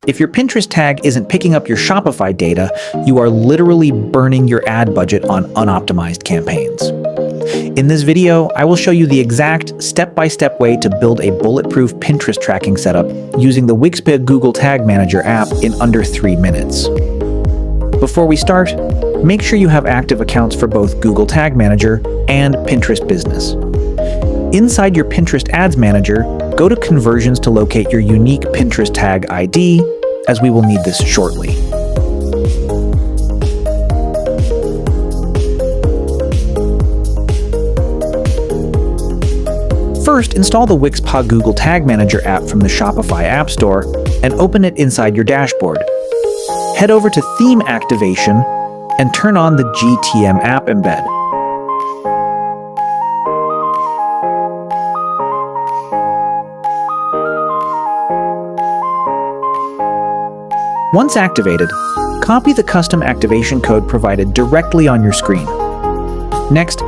If your Pinterest tag isn't picking up your Shopify data, you are literally burning your ad budget on unoptimized campaigns. In this video, I will show you the exact step-by-step way to build a bulletproof Pinterest tracking setup using the Wixpa Google Tag Manager app in under 3 minutes. Before we start, make sure you have active accounts for both Google Tag Manager and Pinterest Business. Inside your Pinterest Ads Manager, go to Conversions to locate your unique Pinterest tag ID, as we will need this shortly. First, install the Wixpa Google Tag Manager app from the Shopify App Store and open it inside your dashboard. Head over to Theme Activation and turn on the GTM app embed. Once activated, copy the custom activation code provided directly on your screen. Next,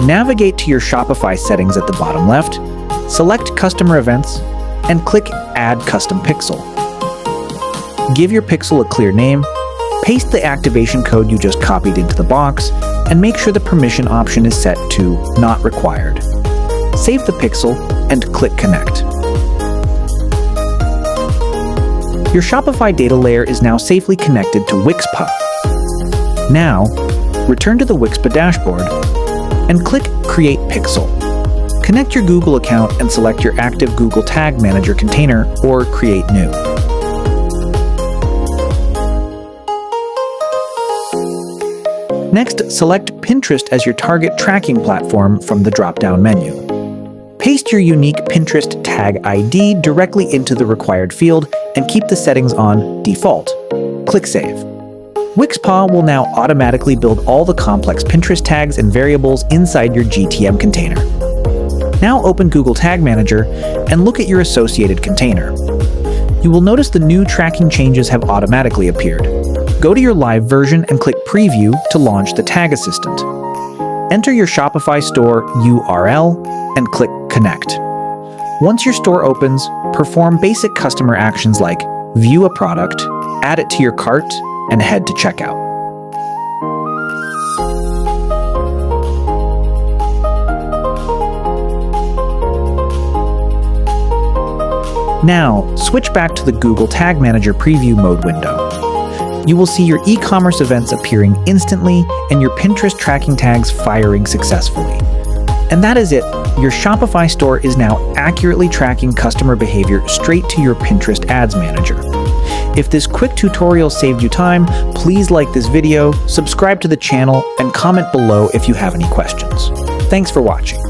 navigate to your Shopify settings at the bottom left, select Customer Events, and click Add Custom Pixel. Give your pixel a clear name, paste the activation code you just copied into the box, and make sure the permission option is set to Not Required. Save the pixel and click Connect. Your Shopify data layer is now safely connected to Wixpa. Now, return to the Wixpa dashboard and click Create Pixel. Connect your Google account and select your active Google Tag Manager container or Create New. Next, select Pinterest as your target tracking platform from the drop-down menu. Paste your unique Pinterest tag ID directly into the required field and keep the settings on Default. Click Save. Wixpa will now automatically build all the complex Pinterest tags and variables inside your GTM container. Now open Google Tag Manager and look at your associated container. You will notice the new tracking changes have automatically appeared. Go to your live version and click Preview to launch the Tag Assistant. Enter your Shopify store URL and click Connect. Once your store opens, perform basic customer actions like view a product, add it to your cart, and head to checkout. Now, switch back to the Google Tag Manager Preview Mode window. You will see your e-commerce events appearing instantly and your Pinterest tracking tags firing successfully. And that is it. Your Shopify store is now accurately tracking customer behavior straight to your Pinterest Ads Manager. If this quick tutorial saved you time, please like this video, subscribe to the channel, and comment below if you have any questions. Thanks for watching.